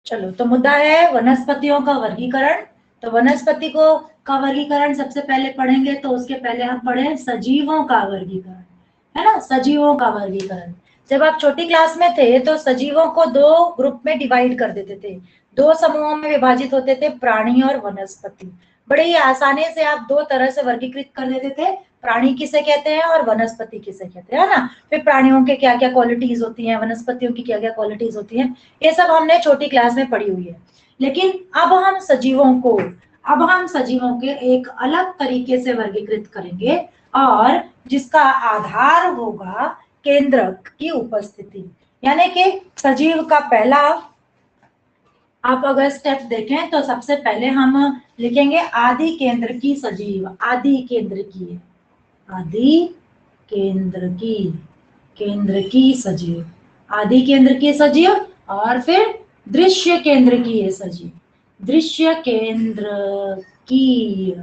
चलो, तो मुद्दा है वनस्पतियों का वर्गीकरण। तो वनस्पति को का वर्गीकरण सबसे पहले पढ़ेंगे, तो उसके पहले हम पढ़े सजीवों का वर्गीकरण, है ना, सजीवों का वर्गीकरण। जब आप छोटी क्लास में थे तो सजीवों को दो ग्रुप में डिवाइड कर देते थे, दो समूहों में विभाजित होते थे, प्राणी और वनस्पति। बड़े ही आसानी से आप दो तरह से वर्गीकृत कर देते थे, प्राणी किसे कहते हैं और वनस्पति किसे कहते हैं, है ना। फिर प्राणियों के क्या क्या क्वालिटीज होती हैं, वनस्पतियों की क्या क्या क्वालिटीज होती हैं, ये सब हमने छोटी क्लास में पढ़ी हुई है। लेकिन अब हम सजीवों के एक अलग तरीके से वर्गीकृत करेंगे, और जिसका आधार होगा केंद्रक की उपस्थिति। यानी कि सजीव का पहला आप अगर स्टेप देखें तो सबसे पहले हम लिखेंगे आदि केंद्र की सजीव, आदि केंद्र की, आदि केंद्र की सजीव, आदि केंद्र की सजीव। और फिर दृश्य केंद्र की ये सजीव, दृश्य केंद्र की।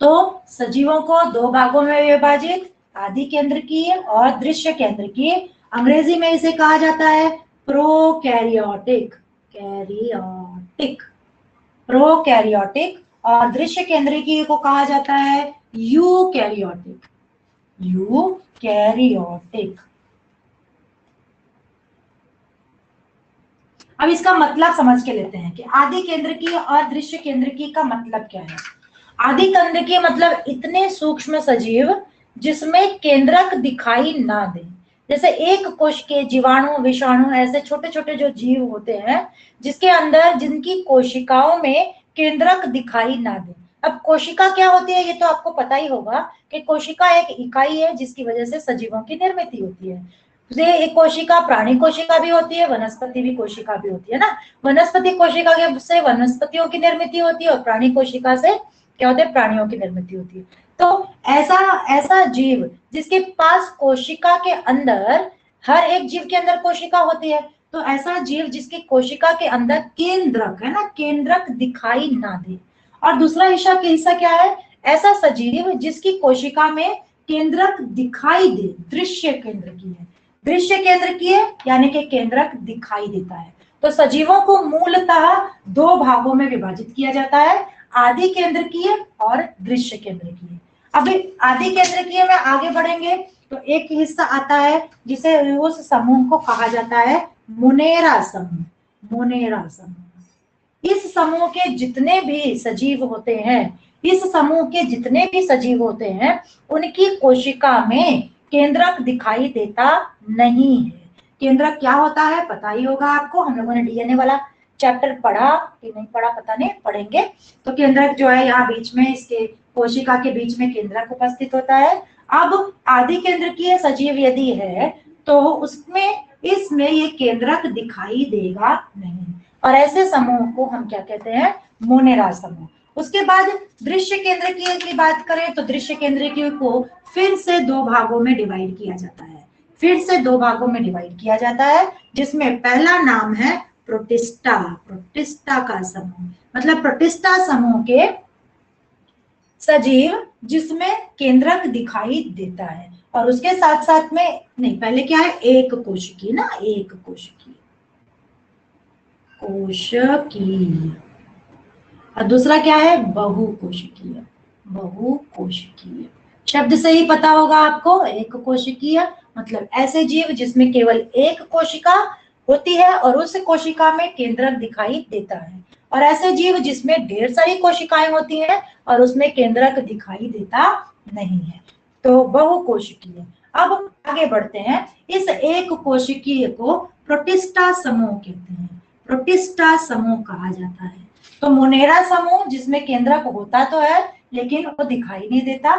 तो सजीवों को दो भागों में विभाजित, आदि केंद्र की और दृश्य केंद्र की। अंग्रेजी में इसे कहा जाता है प्रोकैरियोटिक, कैरियोटिक, प्रोकैरियोटिक। और दृश्य केंद्रिकी को कहा जाता है यूकैरियोटिक, यूकैरियोटिक। अब इसका मतलब समझ के लेते हैं कि आदि केंद्र की और दृश्य केंद्र की का मतलब क्या है। आदि केंद्र की मतलब इतने सूक्ष्म सजीव जिसमें केंद्रक दिखाई ना दे। जैसे एक कोश के जीवाणु, विषाणु, ऐसे छोटे छोटे जो जीव होते हैं जिसके अंदर, जिनकी कोशिकाओं में केंद्रक दिखाई ना दे। अब कोशिका क्या होती है ये तो आपको पता ही होगा कि कोशिका एक इकाई है जिसकी वजह से सजीवों की निर्मित होती है। ये एक कोशिका प्राणी कोशिका भी होती है, वनस्पति भी कोशिका भी होती है ना। वनस्पति कोशिका के से वनस्पतियों की निर्मित होती है और प्राणी कोशिका से क्या होता है, प्राणियों की निर्मित होती है। तो ऐसा ऐसा जीव जिसके पास कोशिका के अंदर, हर एक जीव के अंदर कोशिका होती है, तो ऐसा जीव जिसकी कोशिका के अंदर केंद्रक है ना, केंद्रक दिखाई ना दे। और दूसरा हिस्सा क्या है, ऐसा सजीव जिसकी कोशिका में केंद्रक दिखाई दे, दृश्य केंद्र की है, दृश्य केंद्र की है, यानी कि केंद्रक दिखाई देता है। तो सजीवों को मूलतः दो भागों में विभाजित किया जाता है, आदि केंद्र की और दृश्य केंद्र की। अभी आदि केंद्र की में आगे बढ़ेंगे तो एक हिस्सा आता है जिसे उस समूह को कहा जाता है मुनेरा समूह, मुनेरा समूह। इस समूह के जितने भी सजीव होते हैं, इस समूह के जितने भी सजीव होते हैं, उनकी कोशिका में केंद्रक दिखाई देता नहीं है। केंद्रक क्या होता है पता ही होगा आपको, हम लोगों ने डीएनए वाला चैप्टर पढ़ा कि नहीं पढ़ा पता नहीं, पढ़ेंगे। तो केंद्रक जो है यहाँ बीच में, इसके कोशिका के बीच में केंद्रक उपस्थित होता है। अब आदि केंद्र की सजीव यदि है तो उसमें, इसमें ये केंद्रक दिखाई देगा नहीं, और ऐसे समूह को हम क्या कहते हैं, मोनेरा समूह। उसके बाद दृश्य केंद्र की बात करें तो दृश्य केंद्र को फिर से दो भागों में डिवाइड किया जाता है, फिर से दो भागों में डिवाइड किया जाता है, जिसमें पहला नाम है प्रोटिस्टा, प्रोटिस्टा का समूह। मतलब प्रोटिस्टा समूह के सजीव जिसमें केंद्रक दिखाई देता है, और उसके साथ साथ में, नहीं पहले क्या है, एक कोशिकीय ना, एक कोशिकीय, कोशिकीय। और दूसरा क्या है, बहुकोशिकीय, बहुकोशिकीय। शब्द से ही पता होगा आपको, एक कोशिकीय मतलब ऐसे जीव जिसमें केवल एक कोशिका होती है और उस कोशिका में केंद्रक दिखाई देता है, और ऐसे जीव जिसमें ढेर सारी कोशिकाएं होती हैं और उसमें केंद्रक दिखाई देता नहीं है, तो बहुकोशिकीय। अब आगे बढ़ते हैं, इस एक कोशिकीय को प्रोटिस्टा समूह कहते हैं, प्रोटिस्टा समूह कहा जाता है। तो मोनेरा समूह जिसमें केंद्रक होता तो है लेकिन वो दिखाई नहीं देता।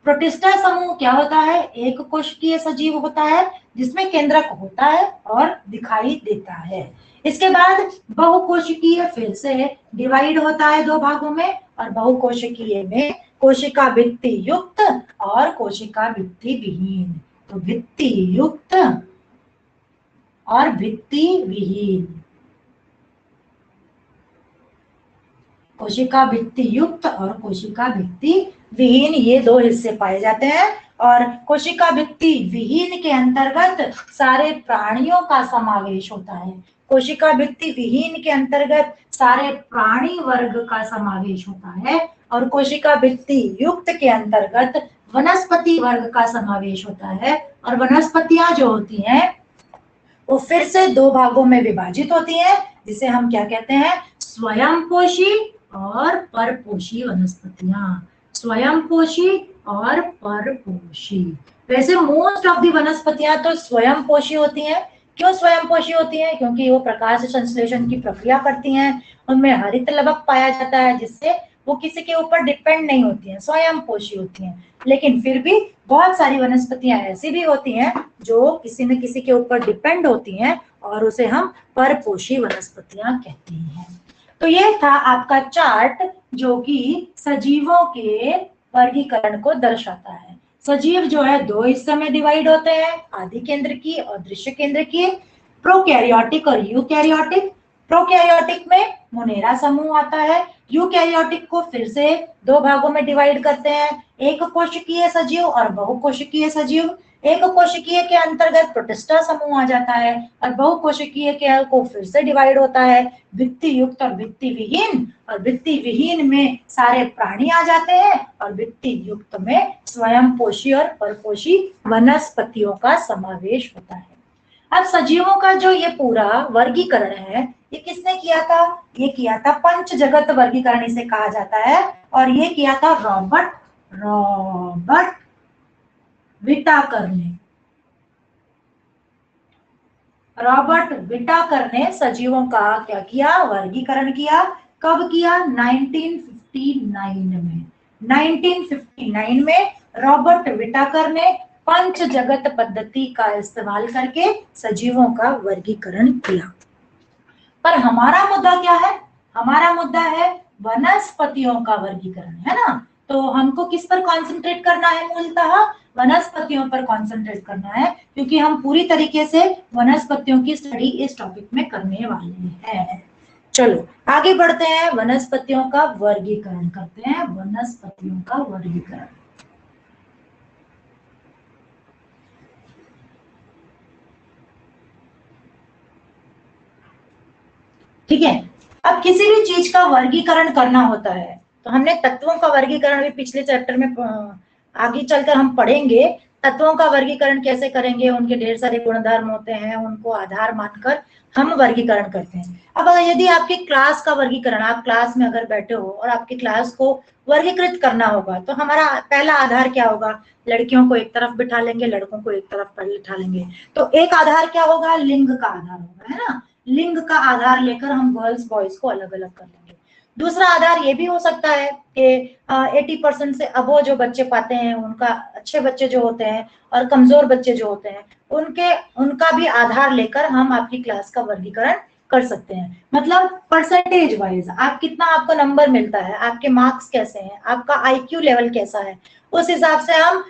प्रोटिस्टा समूह क्या होता है, एक कोशिकीय सजीव होता है जिसमें केंद्रक होता है और दिखाई देता है। इसके बाद बहुकोशिकीय फिर से डिवाइड होता है दो भागों में, और बहुकोशिकीय में कोशिका भित्ति युक्त और कोशिका भित्ति विहीन। तो भित्ति युक्त और भित्ति विहीन, कोशिका भित्ति युक्त और कोशिका भित्ति विहीन, ये दो हिस्से पाए जाते हैं। और कोशिका भित्ति विहीन के अंतर्गत सारे प्राणियों का समावेश होता है। कोशिका भित्ति विहीन के अंतर्गत सारे प्राणी वर्ग का समावेश होता है और कोशिका भित्ति युक्त के अंतर्गत वनस्पति वर्ग का समावेश होता है। और वनस्पतियां जो होती हैं वो फिर से दो भागों में विभाजित होती हैं, जिसे हम क्या कहते हैं, स्वयंपोषी और परपोषी वनस्पतियां। स्वयंपोषी और परपोषी। वैसे मोस्ट ऑफ दी वनस्पतियां तो स्वयंपोषी होती हैं। क्यों स्वयंपोषी होती हैं? क्योंकि वो प्रकाश संश्लेषण की प्रक्रिया करती हैं, उनमें हरित लवक पाया जाता है, जिससे वो किसी के ऊपर डिपेंड नहीं होती हैं, स्वयंपोषी होती हैं। लेकिन फिर भी बहुत सारी वनस्पतियां ऐसी भी होती हैं जो किसी न किसी के ऊपर डिपेंड होती हैं और उसे हम परपोषी वनस्पतियां कहते हैं। तो ये था आपका चार्ट जो कि सजीवों के वर्गीकरण को दर्शाता है। सजीव जो है दो हिस्से में डिवाइड होते हैं, आदि केंद्र की और दृश्य केंद्र की। प्रोकैरियोटिक और यूकैरियोटिक। प्रोकैरियोटिक में मोनेरा समूह आता है। यूकैरियोटिक को फिर से दो भागों में डिवाइड करते हैं, एक कोशिकीय सजीव और बहुकोशिकीय सजीव। एक कोशिकीय के अंतर्गत प्रोटिस्टा समूह आ जाता है और बहुकोशिकीय के को फिर से डिवाइड होता है भित्ति युक्त और भित्ति विहीन। और भित्ति विहीन में सारे प्राणी आ जाते हैं और भित्ति युक्त में स्वयंपोषी और परपोषी वनस्पतियों का समावेश होता है। अब सजीवों का जो ये पूरा वर्गीकरण है, ये किसने किया था? ये किया था पंच जगत वर्गीकरण इसे कहा जाता है, और ये किया था रॉबर्ट विटाकर ने। रॉबर्ट विटाकर ने सजीवों का क्या किया? वर्गीकरण किया। कब किया? 1959 में। 1959 में रॉबर्ट विटाकर ने पंच जगत पद्धति का इस्तेमाल करके सजीवों का वर्गीकरण किया। पर हमारा मुद्दा क्या है? हमारा मुद्दा है वनस्पतियों का वर्गीकरण, है ना। तो हमको किस पर कॉन्सेंट्रेट करना है? मूलतः वनस्पतियों पर कॉन्सेंट्रेट करना है, क्योंकि हम पूरी तरीके से वनस्पतियों की स्टडी इस टॉपिक में करने वाले हैं। चलो आगे बढ़ते हैं, वनस्पतियों का वर्गीकरण करते हैं। वनस्पतियों का वर्गीकरण, ठीक है। अब किसी भी चीज का वर्गीकरण करना होता है तो हमने तत्वों का वर्गीकरण भी पिछले चैप्टर में आगे चलकर हम पढ़ेंगे। तत्वों का वर्गीकरण कैसे करेंगे, उनके ढेर सारे गुणधर्म होते हैं, उनको आधार मानकर हम वर्गीकरण करते हैं। अब यदि आपकी क्लास का वर्गीकरण, आप क्लास में अगर बैठे हो और आपकी क्लास को वर्गीकृत करना होगा, तो हमारा पहला आधार क्या होगा? लड़कियों को एक तरफ बिठा लेंगे, लड़कों को एक तरफ बिठा लेंगे। तो एक आधार क्या होगा? लिंग का आधार होगा, है ना। लिंग का आधार लेकर हम गर्ल्स बॉयज को अलग अलग कर लेंगे। दूसरा आधार ये भी हो सकता है कि 80% से अबो जो बच्चे पाते हैं, उनका अच्छे बच्चे जो होते हैं और कमजोर बच्चे जो होते हैं, उनका भी आधार लेकर हम आपकी क्लास का वर्गीकरण कर सकते हैं। मतलब परसेंटेज वाइज आप कितना, आपको नंबर मिलता है, आपके मार्क्स कैसे हैं, आपका IQ लेवल कैसा है, उस हिसाब से हम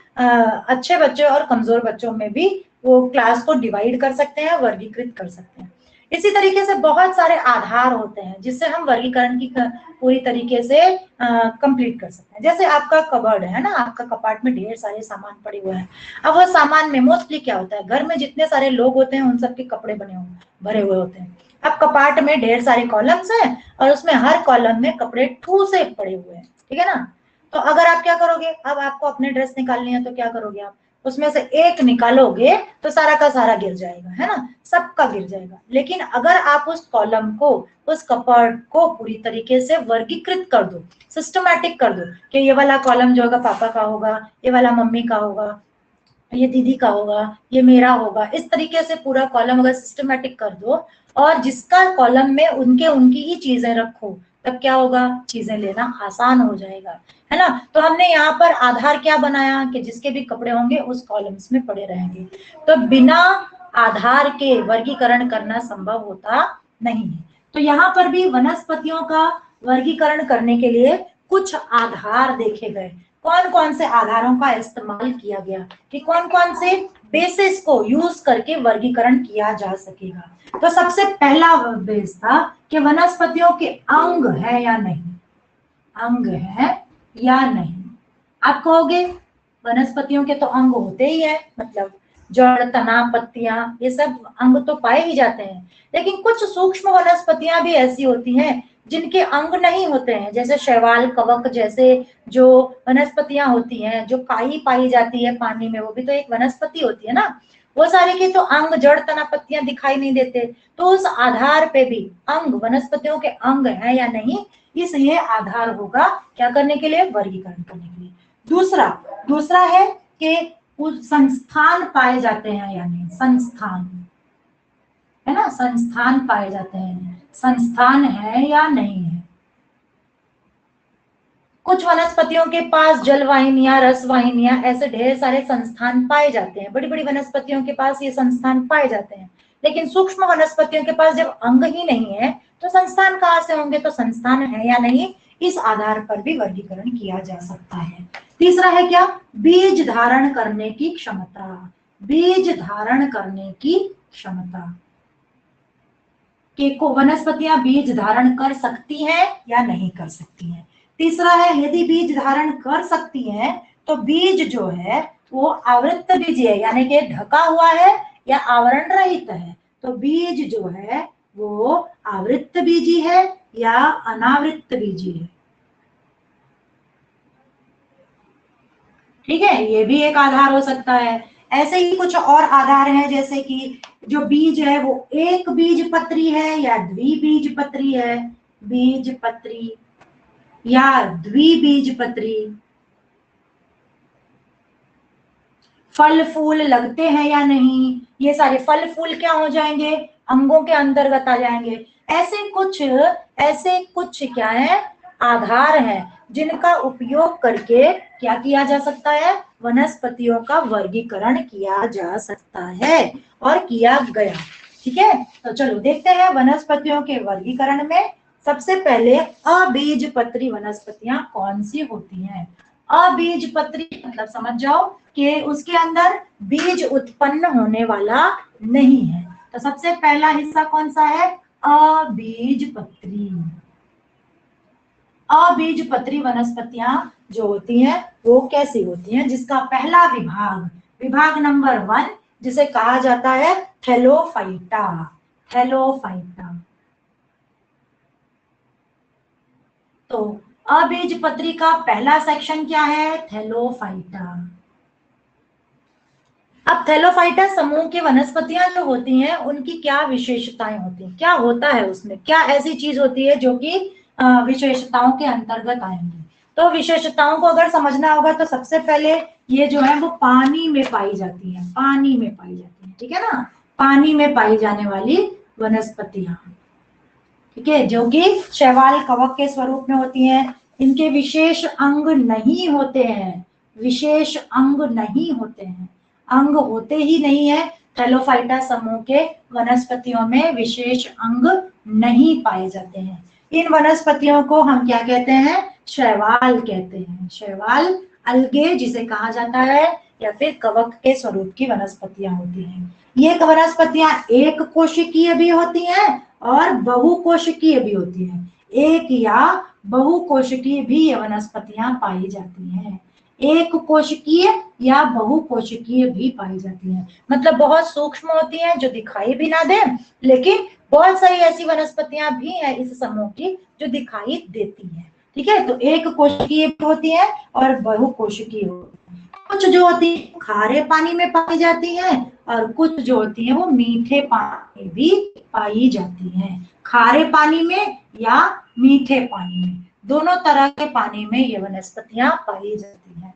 अच्छे बच्चे और कमजोर बच्चों में भी वो क्लास को डिवाइड कर सकते हैं, वर्गीकृत कर सकते हैं। इसी तरीके से बहुत सारे आधार होते हैं जिससे हम वर्गीकरण की पूरी तरीके से कंप्लीट कर सकते हैं। जैसे आपका कबर्ड है ना, आपका कपाट में ढेर सारे सामान पड़े हुए हैं। अब वो सामान में मोस्टली क्या होता है, घर में जितने सारे लोग होते हैं उन सबके कपड़े भरे हुए होते हैं। अब कपाट में ढेर सारे कॉलम्स हैं और उसमें हर कॉलम में कपड़े ठूसे पड़े हुए हैं, ठीक है ना। तो अगर आप क्या करोगे, अब आपको अपने ड्रेस निकालनी है तो क्या करोगे, आप उसमें से एक निकालोगे तो सारा का सारा गिर जाएगा, है ना, सबका गिर जाएगा। लेकिन अगर आप उस कॉलम को, उस कपाट को पूरी तरीके से वर्गीकृत कर दो, सिस्टमैटिक कर दो कि ये वाला कॉलम जो होगा पापा का होगा, ये वाला मम्मी का होगा, ये दीदी का होगा, ये मेरा होगा, इस तरीके से पूरा कॉलम अगर सिस्टमैटिक कर दो और जिसका कॉलम में उनकी ही चीजें रखो, तब क्या होगा, चीजें लेना आसान हो जाएगा, है ना। तो हमने यहाँ पर आधार क्या बनाया कि जिसके भी कपड़े होंगे उस कॉलम्स में पड़े रहेंगे। तो बिना आधार के वर्गीकरण करना संभव होता नहीं है। तो यहाँ पर भी वनस्पतियों का वर्गीकरण करने के लिए कुछ आधार देखे गए। कौन कौन से आधारों का इस्तेमाल किया गया कि कौन कौन से बेसिस को यूज करके वर्गीकरण किया जा सकेगा। तो सबसे पहला बेस था कि वनस्पतियों के अंग है या नहीं, अंग है या नहीं। आप कहोगे वनस्पतियों के तो अंग होते ही है, मतलब जड़, तना, पत्तियां, ये सब अंग तो पाए ही जाते हैं। लेकिन कुछ सूक्ष्म वनस्पतियां भी ऐसी होती हैं जिनके अंग नहीं होते हैं, जैसे शैवाल, कवक जैसे जो वनस्पतियां होती हैं, जो काई पाई जाती है पानी में, वो भी तो एक वनस्पति होती है ना। वो सारे के तो अंग, जड़, तना, पत्तियां दिखाई नहीं देते। तो उस आधार पे भी अंग वनस्पतियों के अंग है या नहीं, इस ये आधार होगा क्या करने के लिए, वर्गीकरण करने के लिए। दूसरा दूसरा है कि उस संस्थान पाए जाते हैं या नहीं, संस्थान है ना, संस्थान पाए जाते हैं, संस्थान है या नहीं है। कुछ वनस्पतियों के पास जलवाहिनियां, रसवाहिनियां, ऐसे ढेर सारे संस्थान पाए जाते हैं, बड़ी बड़ी वनस्पतियों के पास ये संस्थान पाए जाते हैं। लेकिन सूक्ष्म वनस्पतियों के पास जब अंग ही नहीं है तो संस्थान कहाँ से होंगे, तो संस्थान है या नहीं, इस आधार पर भी वर्गीकरण किया जा सकता है। तीसरा है क्या, बीज धारण करने की क्षमता, बीज धारण करने की क्षमता, कि को वनस्पतियां बीज धारण कर सकती हैं या नहीं कर सकती हैं। तीसरा है, यदि बीज धारण कर सकती हैं तो बीज जो है वो आवृत्त बीज है, यानी कि ढका हुआ है या आवरण रहित है। तो बीज जो है वो आवृत्त बीजी है या अनावृत्त बीजी है। ठीक है, ये भी एक आधार हो सकता है। ऐसे ही कुछ और आधार हैं, जैसे कि जो बीज है वो एक बीज पत्री है या द्विबीज पत्री है, बीज पत्री या द्विबीज पत्री, फल फूल लगते हैं या नहीं, ये सारे फल फूल क्या हो जाएंगे, अंगों के अंतर्गत आ जाएंगे। ऐसे कुछ क्या है, आधार हैं जिनका उपयोग करके क्या किया जा सकता है, वनस्पतियों का वर्गीकरण किया जा सकता है और किया गया। ठीक है, तो चलो देखते हैं वनस्पतियों के वर्गीकरण में। सबसे पहले अबीजपत्री वनस्पतियां कौन सी होती हैं। अबीजपत्री मतलब समझ जाओ कि उसके अंदर बीज उत्पन्न होने वाला नहीं है। तो सबसे पहला हिस्सा कौन सा है, अबीजपत्री। अबीजपत्री वनस्पतियां जो होती हैं वो कैसी होती हैं, जिसका पहला विभाग, विभाग नंबर 1, जिसे कहा जाता है थैलोफाइटा, थैलोफाइटा। तो अबीजपत्री का पहला सेक्शन क्या है, थैलोफाइटा। अब थैलोफाइटा समूह की वनस्पतियां जो होती हैं उनकी क्या विशेषताएं होती हैं, क्या होता है उसमें, क्या ऐसी चीज होती है जो कि विशेषताओं के अंतर्गत आएंगी। तो विशेषताओं को अगर समझना होगा तो सबसे पहले ये जो है वो पानी में पाई जाती है, पानी में पाई जाती है, ठीक है ना, पानी में पाई जाने वाली वनस्पतियां, ठीक है, जो कि शैवाल, कवक के स्वरूप में होती हैं। इनके विशेष अंग नहीं होते हैं, विशेष अंग नहीं होते हैं, अंग होते ही नहीं है। थैलोफाइटा समूह के वनस्पतियों में विशेष अंग नहीं पाए जाते हैं। इन वनस्पतियों को हम क्या कहते हैं, शैवाल कहते हैं, शैवाल, अलगे जिसे कहा जाता है, या फिर कवक के स्वरूप की वनस्पतियां होती हैं। ये वनस्पतियां एक कोशिकीय भी होती हैं और बहुकोशिकीय भी होती हैं। एक या बहुकोशिकीय भी ये वनस्पतियां पाई जाती हैं, एक कोशिकीय या बहुकोशिकीय भी पाई जाती हैं। मतलब बहुत सूक्ष्म होती हैं जो दिखाई भी ना दे, लेकिन बहुत सारी ऐसी वनस्पतियां भी हैं इस समूह की जो दिखाई देती हैं। ठीक है, तो एक कोशिकीय भी होती है और बहुकोशिकीय होती है। कुछ जो होती है खारे पानी में पाई जाती हैं और कुछ जो होती है वो मीठे पानी में भी पाई जाती हैं, खारे पानी में या मीठे पानी में, दोनों तरह के पानी में ये वनस्पतियां पाई जाती हैं।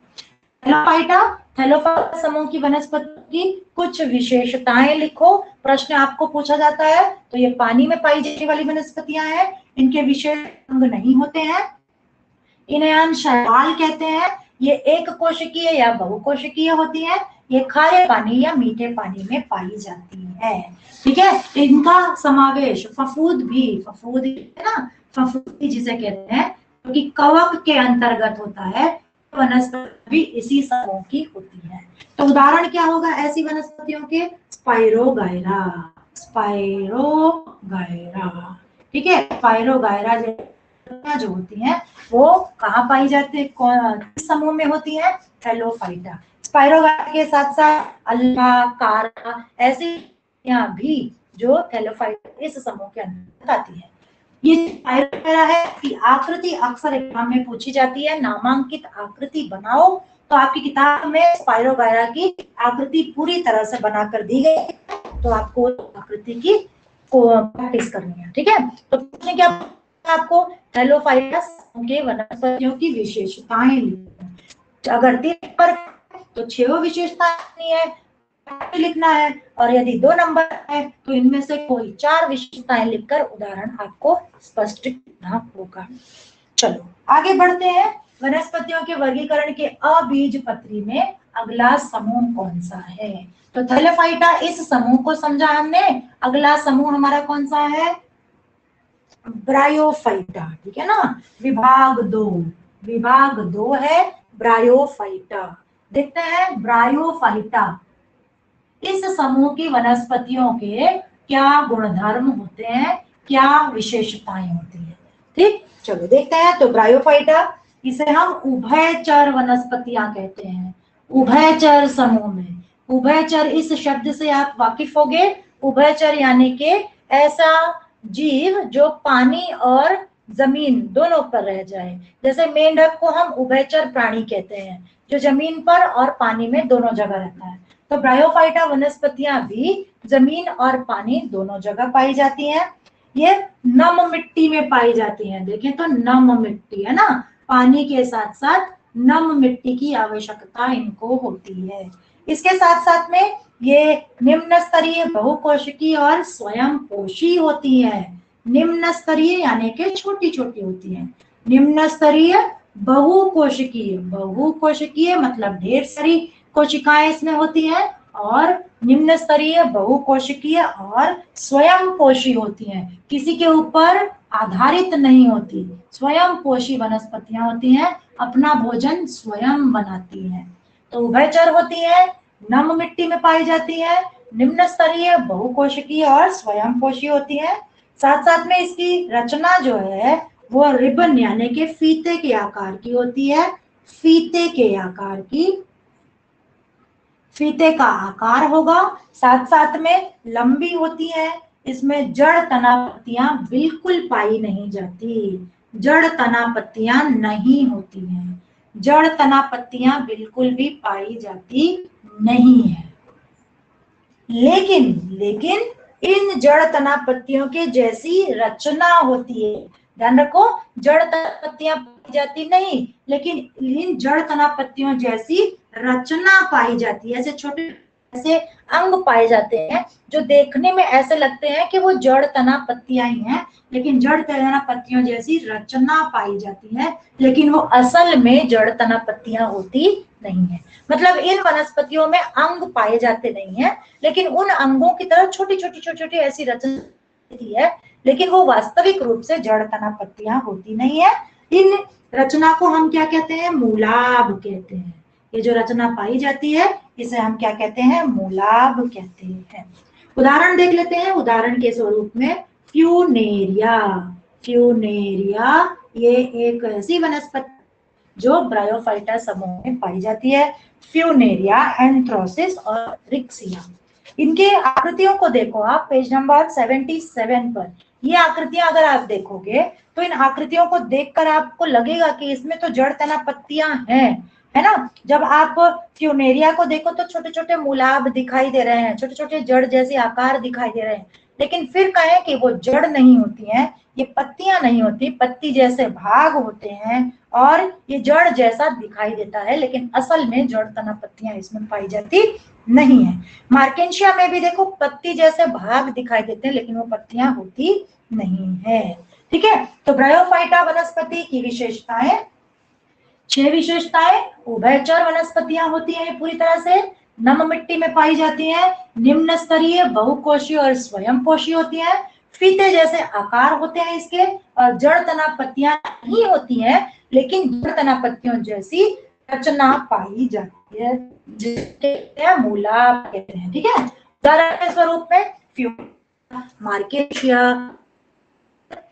थैलोफाइटा, थैलोफाइटा समूह की वनस्पति की कुछ विशेषताएं लिखो, प्रश्न आपको पूछा जाता है। तो ये पानी में पाई जाने वाली वनस्पतियां हैं, इनके विशेष अंग नहीं होते हैं, इन्हें हम शैवाल कहते हैं, ये एक कोशिकीय या बहुकोशिकीय होती है, ये खारे पानी या मीठे पानी में पाई जाती है। ठीक है, इनका समावेश फफूद भी, फफूद है ना, फफूदी जिसे कहते हैं, क्योंकि तो कवक के अंतर्गत होता है, वनस्पति भी इसी समूह की होती है। तो उदाहरण क्या होगा ऐसी वनस्पतियों के, स्पाइरोगायरा, स्पाइरोगायरा, ठीक है, स्पाइरोगायरा जो होती हैं वो कहाँ पाई जाती है, किस समूह में होती है? थैलोफाइटा। स्पाइरोगाइटा के साथ साथ अल्फा, कारा ऐसी यहाँ भी जो थैलोफाइटा इस समूह के अंतर्गत आती है। ये स्पाइरोगाइटा है कि आकृति अक्सर एग्जाम में पूछी जाती है, नामांकित आकृति बनाओ, तो आपकी किताब में स्पाइरोगाइटा की आकृति पूरी तरह से बनाकर दी गई है, तो आपको आकृति की को प्रैक्टिस करनी है। ठीक है, तो पूछने क्या आपको थैलोफाइटा के वनस्पतियों की विशेषताएं लिखना। अगर 3 नंबर तो 6 विशेषताएं है लिखना है, और यदि 2 नंबर है तो इनमें से कोई 4 विशेषताएं लिखकर उदाहरण आपको स्पष्ट करना होगा। चलो आगे बढ़ते हैं। वनस्पतियों के वर्गीकरण के अबीजपत्री में अगला समूह कौन सा है? तो थैलोफाइटा इस समूह को समझा हमने। अगला समूह हमारा कौन सा है? ब्रायोफाइटा। ठीक है ना, विभाग 2, विभाग 2 है ब्रायोफाइटा। देखते हैं ब्रायोफाइटा इस समूह की वनस्पतियों के क्या गुणधर्म होते हैं, क्या विशेषताएं होती है। ठीक, चलो देखते हैं। तो ब्रायोफाइटा इसे हम उभयचर वनस्पतियां कहते हैं। उभयचर समूह में, उभयचर इस शब्द से आप वाकिफ होंगे। उभयचर यानी कि ऐसा जीव जो पानी और जमीन दोनों पर रह जाए। जैसे मेंढक को हम उभयचर प्राणी कहते हैं, जो जमीन पर और पानी में दोनों जगह रहता है। तो ब्रायोफाइटा वनस्पतियां भी जमीन और पानी दोनों जगह पाई जाती हैं। ये नम मिट्टी में पाई जाती हैं। देखें तो नम मिट्टी है ना, पानी के साथ साथ नम मिट्टी की आवश्यकता इनको होती है। इसके साथ साथ में ये निम्न स्तरीय बहुकोशिकीय और स्वयं पोषी होती है। निम्न स्तरीय यानी कि छोटी छोटी होती है। निम्न स्तरीय बहुकोशिकीय, बहुकोशिकीय मतलब ढेर सारी कोशिकाएं इसमें होती हैं, और निम्न स्तरीय बहुकोशिकीय और स्वयं पोषी होती हैं, किसी के ऊपर आधारित नहीं होती। स्वयं पोषी वनस्पतियां होती हैं, अपना भोजन स्वयं बनाती हैं। तो उभयचर होती है, नम मिट्टी में पाई जाती है, निम्न स्तरीय बहुकोशिकीय और स्वयं पोषी होती है। साथ साथ में इसकी रचना जो है वो रिबन यानी कि फीते के आकार की होती है। फीते के आकार की, फीते का आकार होगा। साथ साथ में लंबी होती है। इसमें जड़ तना पत्तियां बिल्कुल पाई नहीं जाती, जड़ तना पत्तियां नहीं होती हैं। जड़ तना पत्तियां बिल्कुल भी पाई जाती नहीं है। लेकिन इन जड़ तना पत्तियों के जैसी रचना होती है। ध्यान रखो, जड़ तना पत्तियां पाई जाती नहीं, लेकिन इन जड़ तना पत्तियों जैसी रचना पाई जाती है। ऐसे छोटे ऐसे अंग पाए जाते हैं जो देखने में ऐसे लगते हैं कि वो जड़ तना पत्तियां ही हैं, लेकिन जड़ तना पत्तियों जैसी रचना पाई जाती है, लेकिन वो असल में जड़ तना पत्तियां होती नहीं है। मतलब इन वनस्पतियों में अंग पाए जाते नहीं है, लेकिन उन अंगों की तरह छोटी छोटी ऐसी रचना होती है, लेकिन वो वास्तविक रूप से जड़ तना पत्तियां होती नहीं है। इन रचना को हम क्या कहते हैं? मूलाभ कहते हैं। ये जो रचना पाई जाती है इसे हम क्या कहते हैं? मूलाभ कहते हैं। उदाहरण देख लेते हैं। उदाहरण के स्वरूप में फ्यूनेरिया। फ्यूनेरिया ये एक ऐसी वनस्पति जो ब्रायोफाइटा समूह में पाई जाती है। फ्यूनेरिया, एंथ्रोसिस और रिक्सिया। इनके आकृतियों को देखो आप पेज नंबर 77 पर। ये आकृतियां अगर आप देखोगे तो इन आकृतियों को देखकर आपको लगेगा कि इसमें तो जड़ तना पत्तियां हैं, है ना। जब आप फ्यूनेरिया को देखो तो छोटे छोटे मूलाभ दिखाई दे रहे हैं, छोटे छोटे जड़ जैसे आकार दिखाई दे रहे हैं, लेकिन फिर कहें कि वो जड़ नहीं होती हैं, ये पत्तियां नहीं होती, पत्ती जैसे भाग होते हैं और ये जड़ जैसा दिखाई देता है, लेकिन असल में जड़ तना पत्तियां इसमें पाई जाती नहीं है। मार्केंशिया में भी देखो पत्ती जैसे भाग दिखाई देते हैं, लेकिन वो पत्तियां होती नहीं है। ठीक है, तो ब्रायोफाइटा वनस्पति की विशेषताएं 6 विशेषताएं। उभयचर वनस्पतियां होती हैं पूरी तरह से, नम मिट्टी में पाई जाती हैं, निम्न स्तरीय बहुकोशीय और स्वयं पोषी होती हैं, फीते जैसे आकार होते हैं इसके, और जड़ तना पत्तियां नहीं होती हैं, लेकिन जड़ तना पत्तियों जैसी रचना पाई जाती है, जिसे मूलाभ कहते हैं। ठीक है, उदाहरण के स्वरूप में मार्केशिया,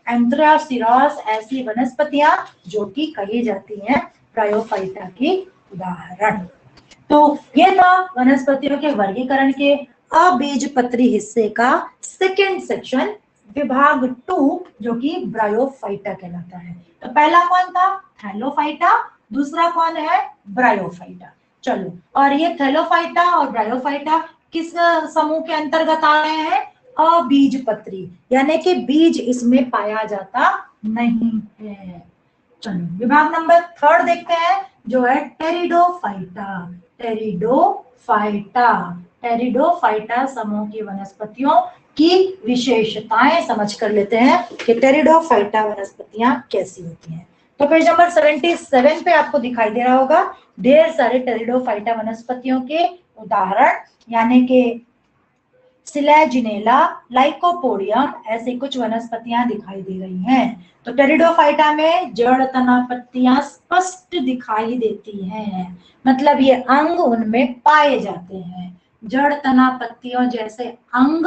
एंथ्रासिरॉस ऐसी वनस्पतियां जो कि कही जाती हैं ब्रायोफाइटा की उदाहरण। तो ये था वनस्पतियों के वर्गीकरण के अबीजपत्री हिस्से का सेकंड सेक्शन, विभाग 2, जो कि ब्रायोफाइटा कहलाता है। तो पहला कौन था? थैलोफाइटा। दूसरा कौन है? ब्रायोफाइटा। चलो, और ये थैलोफाइटा और ब्रायोफाइटा किस समूह के अंतर्गत आ रहे हैं? अबीजपत्री, यानी कि बीज इसमें पाया जाता नहीं है। चलो, विभाग नंबर 3 देखते हैं, जो है टेरिडोफाइटा। टेरिडोफाइटा, टेरिडोफाइटा समूह की वनस्पतियों की विशेषताएं समझ कर लेते हैं कि टेरिडोफाइटा वनस्पतियां कैसी होती हैं। तो पेज नंबर 77 पे आपको दिखाई दे रहा होगा ढेर सारे टेरिडोफाइटा वनस्पतियों के उदाहरण, यानी कि सिलेजिनेला, लाइकोपोडियम, ऐसी कुछ वनस्पतियां दिखाई दे रही हैं। तो टेरिडोफाइटा में जड़ तना पत्तियां स्पष्ट दिखाई देती हैं, मतलब ये अंग उनमें पाए जाते हैं। जड़ तना पत्तियों जैसे अंग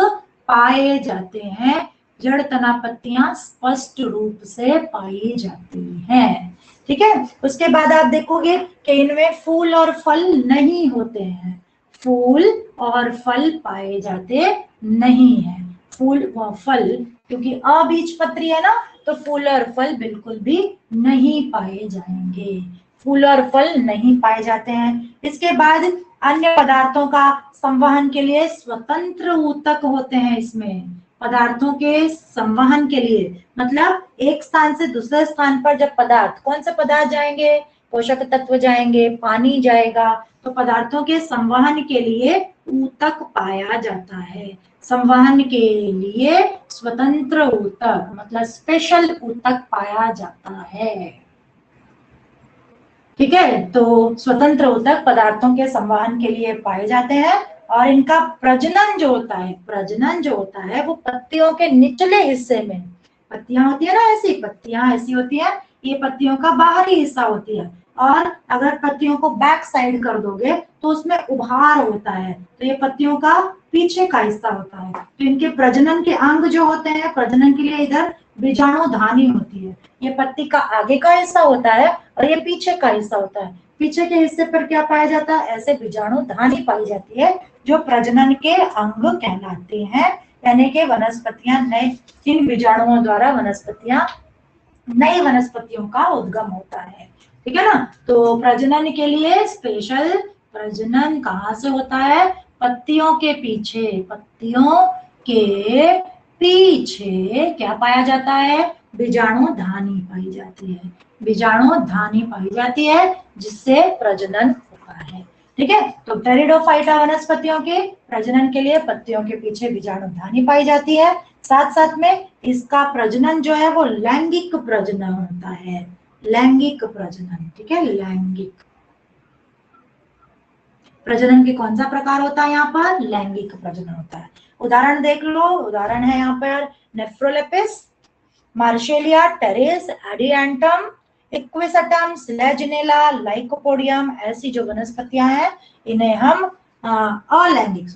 पाए जाते हैं, जड़ तना पत्तियां स्पष्ट रूप से पाई जाती हैं। ठीक है, उसके बाद आप देखोगे कि इनमें फूल और फल नहीं होते हैं, फूल और फल पाए जाते नहीं है। फूल व फल, क्योंकि अबीजपत्री है ना, तो फूल और फल बिल्कुल भी नहीं पाए जाएंगे, फूल और फल नहीं पाए जाते हैं। इसके बाद अन्य पदार्थों का संवहन के लिए स्वतंत्र ऊतक होते हैं इसमें। पदार्थों के संवहन के लिए, मतलब एक स्थान से दूसरे स्थान पर जब पदार्थ, कौन से पदार्थ जाएंगे? पोषक तत्व जाएंगे, पानी जाएगा, तो पदार्थों के संवहन के लिए ऊतक पाया जाता है। संवहन के लिए स्वतंत्र ऊतक, मतलब स्पेशल ऊतक पाया जाता है। ठीक है, तो स्वतंत्र ऊतक पदार्थों के संवहन के लिए पाए जाते हैं, और इनका प्रजनन जो होता है, प्रजनन जो होता है वो पत्तियों के निचले हिस्से में, पत्तियां होती है ना ऐसी, पत्तियां ऐसी होती है, ये पत्तियों का बाहरी हिस्सा होती है, और अगर पत्तियों को बैक साइड कर दोगे तो उसमें उभार होता है, तो ये पत्तियों का पीछे का हिस्सा होता है। तो इनके प्रजनन के अंग जो होते हैं, प्रजनन के लिए इधर बीजाणुधानी होती है, ये पत्ती का आगे का हिस्सा होता है और ये पीछे का हिस्सा होता है। पीछे के हिस्से पर क्या पाया जाता है? ऐसे बीजाणुधानी पाई जाती है, जो प्रजनन के अंग कहलाते हैं, यानी कि वनस्पतियां नए, इन बीजाणुओं द्वारा वनस्पतियां, नई वनस्पतियों का उद्गम होता है। ठीक है ना, तो प्रजनन के लिए स्पेशल प्रजनन कहाँ से होता है? पत्तियों के पीछे, पत्तियों के पीछे क्या पाया जाता है? बीजाणुधानी पाई जाती है, बीजाणुधानी पाई जाती है, जिससे प्रजनन होता है। ठीक है, तो टेरिडोफाइटा वनस्पतियों के प्रजनन के लिए पत्तियों के पीछे बीजाणुधानी पाई जाती है। साथ साथ में इसका प्रजनन जो है वो लैंगिक प्रजनन होता है, लैंगिक प्रजनन। ठीक है, लैंगिक प्रजनन के कौन सा प्रकार होता है? यहाँ पर लैंगिक प्रजनन होता है। उदाहरण देख लो, उदाहरण है यहाँ पर Nephrolepis, Marsilea Pteris, Adiantum, Equisetum, Selaginella, Lycopodium, ऐसी जो वनस्पतियां हैं इन्हें हम अलैंगिक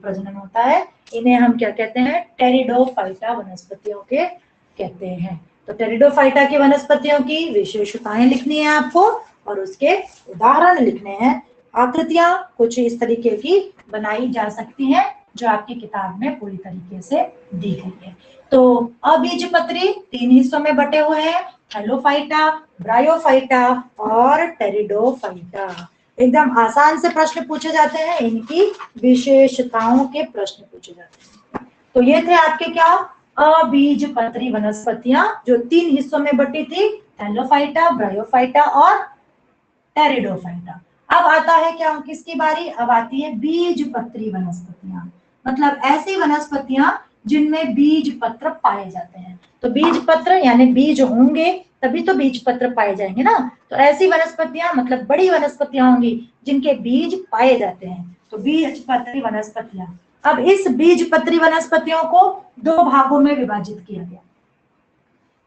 प्रजनन होता है, इन्हें हम क्या कहते हैं? टेरिडोफाइटा वनस्पतियों के कहते हैं। तो टेरिडोफाइटा की वनस्पतियों की विशेषताएं लिखनी है आपको, और उसके उदाहरण लिखने हैं। आकृतियां कुछ इस तरीके की बनाई जा सकती हैं, जो आपकी किताब में पूरी तरीके से दी गई है। तो अबीजपत्री 3 हिस्सों में बटे हुए हैं, थैलोफाइटा, ब्रायोफाइटा और टेरिडोफाइटा। एकदम आसान से प्रश्न पूछे जाते हैं, इनकी विशेषताओं के प्रश्न पूछे जाते हैं। तो ये थे आपके क्या? अबीजपत्री वनस्पतियां, जो 3 हिस्सों में बटी थी, थैलोफाइटा, ब्रायोफाइटा और टेरिडोफाइटा। अब आता है क्या, किसकी बारी? अब आती है बीजपत्री वनस्पतियां, मतलब ऐसी वनस्पतियां जिनमें बीज पत्र पाए जाते हैं। तो बीज पत्र यानी बीज होंगे तभी तो बीज पत्र पाए जाएंगे ना, तो ऐसी वनस्पतियां मतलब बड़ी वनस्पतियां होंगी जिनके बीज पाए जाते हैं, तो बीजपत्री वनस्पतियां। अब इस बीजपत्री वनस्पतियों को 2 भागों में विभाजित किया गया।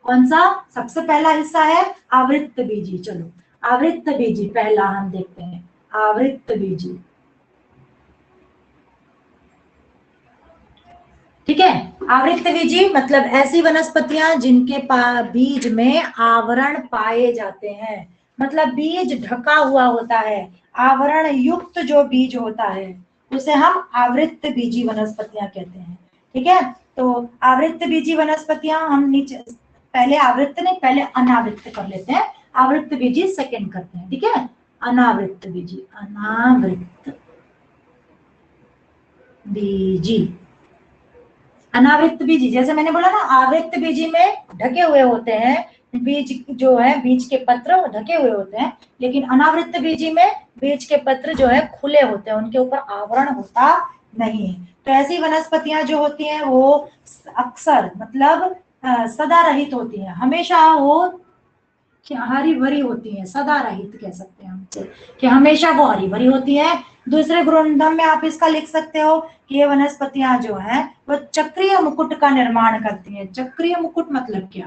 कौन सा? सबसे पहला हिस्सा है आवृत्त बीजी। चलो, आवृत्त बीजी पहला हम देखते हैं, आवृत्त बीजी। ठीक है। आवृत्त बीजी मतलब ऐसी वनस्पतियां जिनके बीज में आवरण पाए जाते हैं, मतलब बीज ढका हुआ होता है, आवरण युक्त जो बीज होता है उसे हम आवृत्त बीजी वनस्पतियां कहते हैं। ठीक है, तो आवृत्त बीजी वनस्पतियां हम नीचे पहले आवृत्त नहीं पहले अनावृत्त कर लेते हैं, आवृत्त बीजी सेकंड करते हैं। ठीक है, अनावृत्त बीजी, अनावृत्त बीजी, अनावृत्त बीजी जैसे मैंने बोला ना, आवृत्त बीजी में ढके हुए होते हैं बीज, जो है बीज के पत्र ढके हुए होते हैं, लेकिन अनावृत्त बीजी में बीज के पत्र जो है खुले होते हैं, उनके ऊपर आवरण होता नहीं है। तो ऐसी वनस्पतियां जो होती हैं वो अक्सर मतलब सदा रहित होती हैं, हमेशा वो हरी भरी होती है, सदा रहित कह सकते हैं हम कि हमेशा वो हरी भरी होती है। दूसरे गुणधर्म में आप इसका लिख सकते हो कि ये वनस्पतियां जो है वो चक्रीय मुकुट का निर्माण करती हैं। चक्रीय मुकुट मतलब क्या?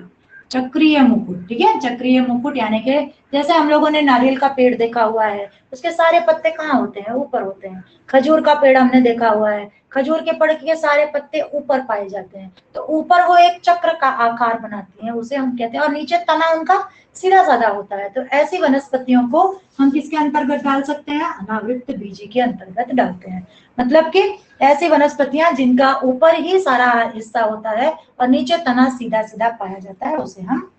चक्रीय मुकुट, ठीक है, चक्रीय मुकुट यानी कि जैसे हम लोगों ने नारियल का पेड़ देखा हुआ है, उसके सारे पत्ते कहाँ होते हैं? ऊपर होते हैं। खजूर का पेड़ हमने देखा हुआ है, खजूर के पेड़ के सारे पत्ते ऊपर पाए जाते हैं, तो ऊपर वो एक चक्र का आकार बनाती हैं, उसे हम कहते हैं, और नीचे तना उनका सीधा साधा होता है। तो ऐसी वनस्पतियों को हम किसके अंतर्गत डाल सकते हैं? अनावृत्त बीजी के अंतर्गत डालते हैं। मतलब कि ऐसी वनस्पतियां जिनका ऊपर ही सारा हिस्सा होता है और नीचे तना सीधा सीधा पाया जाता है, उसे हम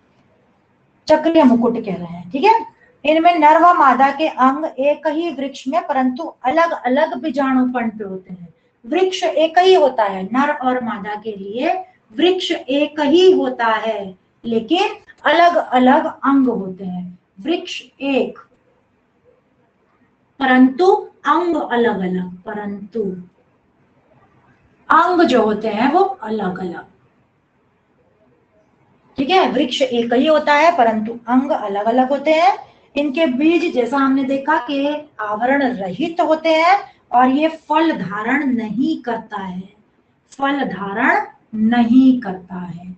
चक्रीय मुकुट कह रहे हैं। ठीक है, इनमें नर व मादा के अंग एक ही वृक्ष में परंतु अलग अलग बीजाणुपण पे होते हैं। वृक्ष एक ही होता है, नर और मादा के लिए वृक्ष एक ही होता है, लेकिन अलग अलग अंग होते हैं। वृक्ष एक परंतु अंग अलग अलग, परंतु अंग जो होते हैं वो अलग अलग। ठीक है, वृक्ष एक ही होता है परंतु अंग अलग अलग होते हैं। इनके बीज जैसा हमने देखा कि आवरण रहित होते हैं और ये फल धारण नहीं करता है, फल धारण नहीं करता है।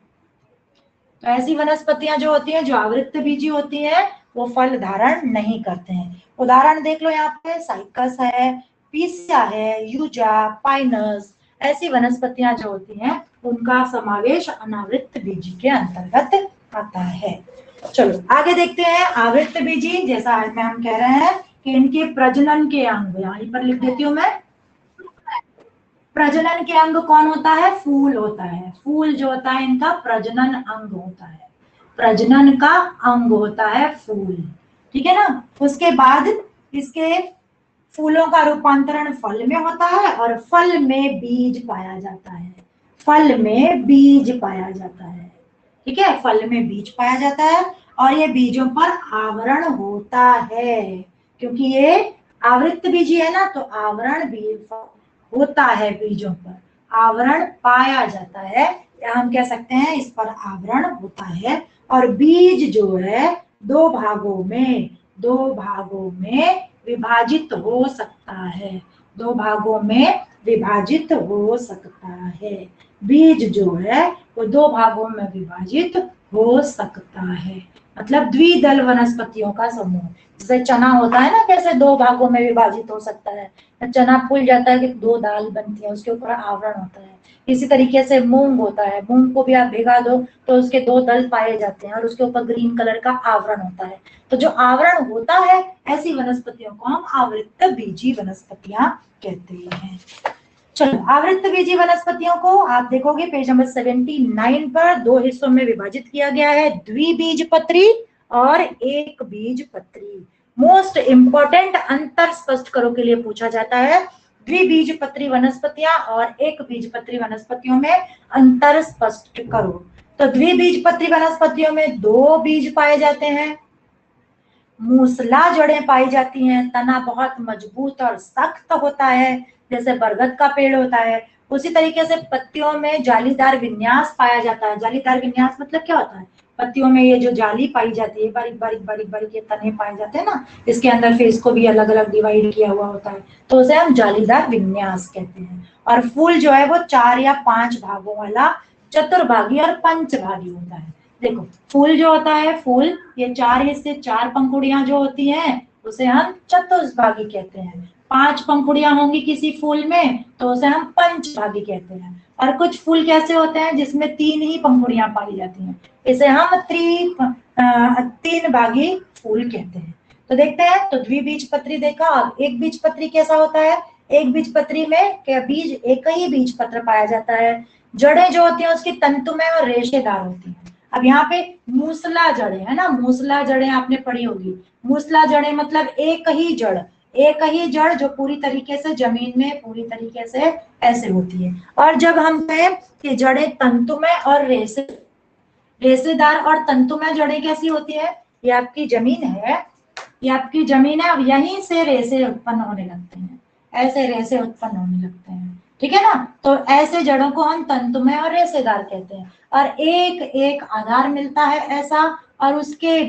तो ऐसी वनस्पतियां जो होती हैं जो आवृत्त बीजी होती हैं वो फल धारण नहीं करते हैं। उदाहरण देख लो यहाँ पे, साइकस है, पीसिया है, यूजा, पाइनस, ऐसी वनस्पतियां जो होती हैं उनका समावेश अनावृत्त बीजी के अंतर्गत आता है। चलो आगे देखते हैं। आवृत्त बीजी जैसा में हम कह रहे हैं कि इनके प्रजनन के अंग, यहीं पर लिख देती हूँ मैं, प्रजनन के अंग कौन होता है? फूल होता है। फूल जो होता है इनका प्रजनन अंग होता है, प्रजनन का अंग होता है फूल। ठीक है ना, उसके बाद इसके फूलों का रूपांतरण फल में होता है और फल में बीज पाया जाता है, फल में बीज पाया जाता है। ठीक है, फल में बीज पाया जाता है और ये बीजों पर आवरण होता है, क्योंकि ये आवृत्त बीजी है ना, तो आवरण भी होता है, बीजों पर आवरण पाया जाता है, या हम कह सकते हैं इस पर आवरण होता है। और बीज जो है दो भागों में विभाजित हो सकता है, दो भागों में विभाजित हो सकता है। बीज जो है वो दो भागों में विभाजित हो सकता है, मतलब द्विदल वनस्पतियों का समूह। जैसे चना होता है ना, कैसे दो भागों में विभाजित हो सकता है, चना फूल जाता है कि दो दाल बनती है, उसके ऊपर आवरण होता है। इसी तरीके से मूंग होता है, मूंग को भी आप भिगा दो तो उसके दो दल पाए जाते हैं और उसके ऊपर ग्रीन कलर का आवरण होता है। तो जो आवरण होता है ऐसी वनस्पतियों को हम आवृत्त बीजी वनस्पतियां कहते हैं। चलो, आवृत्त बीजी वनस्पतियों को आप देखोगे पेज नंबर 79 पर दो हिस्सों में विभाजित किया गया है, द्विबीजपत्री और एक बीजपत्री। मोस्ट इंपॉर्टेंट अंतर स्पष्ट करो के लिए पूछा जाता है, द्विबीजपत्री वनस्पतियां और एक बीजपत्री वनस्पतियों में अंतर स्पष्ट करो। तो द्विबीजपत्री वनस्पतियों में दो बीज पाए जाते हैं, मूसला जड़ें पाई जाती हैं, तना बहुत मजबूत और सख्त होता है जैसे बरगद का पेड़ होता है। उसी तरीके से पत्तियों में जालीदार विन्यास पाया जाता है। जालीदार विन्यास मतलब क्या होता है? पत्तियों में ये जो जाली पाई जाती है, बारीक बारीक बारीक बारीक ये तने पाए जाते हैं ना, इसके अंदर फिर इसको भी अलग अलग डिवाइड किया हुआ होता है, तो उसे हम जालीदार विन्यास कहते हैं। और फूल जो है वो 4 या 5 भागों वाला चतुर्भागी और पंचभागी होता है। देखो, फूल जो होता है, फूल ये 4 हिस्से, 4 पंखुड़ियां जो होती हैं उसे हम चतुर्भागी कहते हैं। 5 पंखुड़ियां होंगी किसी फूल में तो उसे हम पंचभागी कहते हैं। और कुछ फूल कैसे होते हैं जिसमें 3 ही पंखुड़ियां पाई जाती हैं, इसे हम तीन भागी फूल कहते हैं। तो देखते हैं, तो द्विबीजपत्री देखा, और एक बीजपत्री कैसा होता है? एक बीजपत्री में क्या बीज, एक ही बीज पत्र पाया जाता है। जड़ें जो होती हैं उसकी तंतुमय और रेशेदार होती हैं। अब यहाँ पे मूसला जड़ें है ना, मूसला जड़ें आपने पढ़ी होगी। मूसला जड़ें मतलब एक ही जड़, एक ही जड़ जो पूरी तरीके से जमीन में पूरी तरीके से ऐसे होती है। और जब हम कहें कि जड़ें तंतुमय और रेशेदार और तंतुमय जड़ें कैसी होती है? ये आपकी जमीन है, ये आपकी जमीन है, अब यहीं से रेशे उत्पन्न होने लगते हैं, ऐसे रेशे उत्पन्न होने लगते हैं, ठीक है ना। तो ऐसे जड़ों को हम तंतुमय और रेशेदार कहते हैं। और एक एक आधार मिलता है ऐसा, और उसके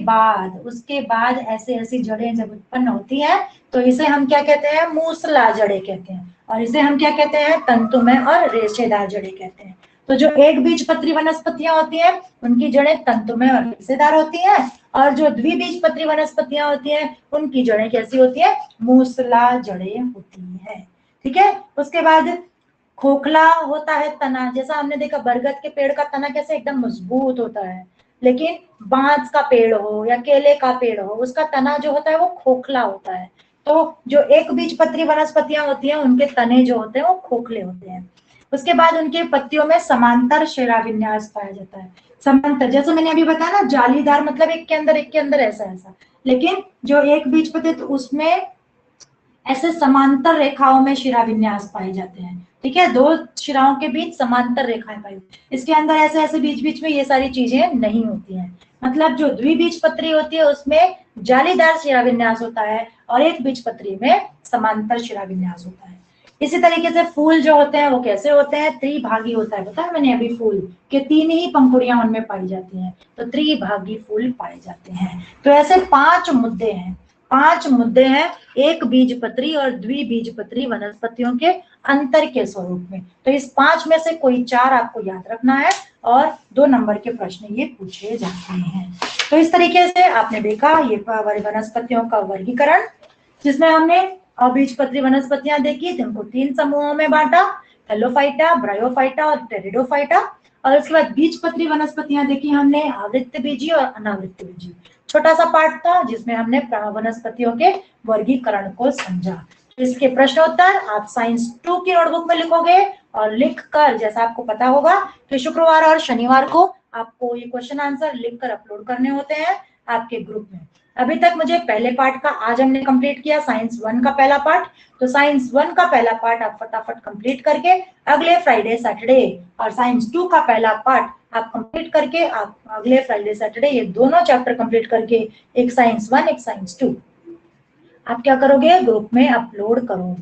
बाद ऐसे ऐसी जड़ें जब उत्पन्न होती है तो इसे हम क्या कहते हैं? मूसला जड़ें कहते हैं। और इसे हम क्या कहते हैं? तंतुमय और रेशेदार जड़ें कहते हैं। तो जो एक बीजपत्री वनस्पतियां होती हैं उनकी जड़ें तंतुमय और रेशेदार होती हैं, और जो द्विबीजपत्री वनस्पतियां होती हैं उनकी जड़ें कैसी होती है? मूसला जड़ें होती है, ठीक है। उसके बाद खोखला होता है तना, जैसा हमने देखा बरगद के पेड़ का तना कैसे एकदम मजबूत होता है, लेकिन बांस का पेड़ हो या केले का पेड़ हो उसका तना जो होता है वो खोखला होता है। तो जो एक बीजपत्री वनस्पतियां होती हैं उनके तने जो होते हैं वो खोखले होते हैं। उसके बाद उनके पत्तियों में समांतर शिराविन्यास पाया जाता है। समांतर, जैसे मैंने अभी बताया ना, जालीदार मतलब एक के अंदर ऐसा ऐसा, लेकिन जो एक बीजपत्री तो उसमें ऐसे समांतर रेखाओं में शिराविन्यास पाए जाते हैं, ठीक है। दो शिराओं के बीच समांतर रेखाएं पाई, इसके अंदर ऐसे ऐसे बीच बीच में ये सारी चीजें नहीं होती हैं। मतलब जो द्विबीजपत्री होती है उसमें जालीदार शिराविन्यास होता है और एक बीजपत्री में समांतर शिराविन्यास होता है। इसी तरीके से फूल जो होते हैं वो कैसे होते हैं? त्रिभागी होता है, बताया मैंने अभी, फूल के 3 ही पंखुड़ियां उनमें पाई जाती हैं, तो त्रिभागी फूल पाए जाते हैं। तो ऐसे 5 मुद्दे हैं, 5 मुद्दे हैं एक बीजपत्री और द्विबीजपत्री वनस्पतियों के अंतर के स्वरूप में। तो इस 5 में से कोई 4 आपको याद रखना है और 2 नंबर के प्रश्न ये पूछे जाते हैं। तो इस तरीके से आपने देखा ये वनस्पतियों का वर्गीकरण, जिसमें हमने अबीजपत्री वनस्पतियां देखी, जिनको 3 समूहों में बांटा, हेलोफाइटा, ब्रायोफाइटा और टेरिडोफाइटा। और उसके बाद बीजपत्री वनस्पतियां देखी हमने, आवृत्त बीजी और अनावृत्त बीजी। छोटा सा पार्ट था जिसमें हमने वनस्पतियों के वर्गीकरण को समझा। इसके प्रश्नोत्तर आप साइंस 2 की नोटबुक में लिखोगे, और लिखकर, जैसा आपको पता होगा कि शुक्रवार और शनिवार को आपको ये क्वेश्चन आंसर लिखकर अपलोड करने होते हैं आपके ग्रुप में। अभी तक मुझे पहले पार्ट का आज हमने कंप्लीट किया, साइंस 1 का पहला पार्ट। तो साइंस 1 का पहला पार्ट आप फटाफट कंप्लीट करके अगले फ्राइडे सैटरडे, और साइंस 2 का पहला पार्ट आप कंप्लीट करके आप अगले फ्राइडे सैटरडे ये दोनों चैप्टर कंप्लीट करके, एक साइंस 1 एक साइंस 2, आप क्या करोगे? ग्रुप में अपलोड करोगे।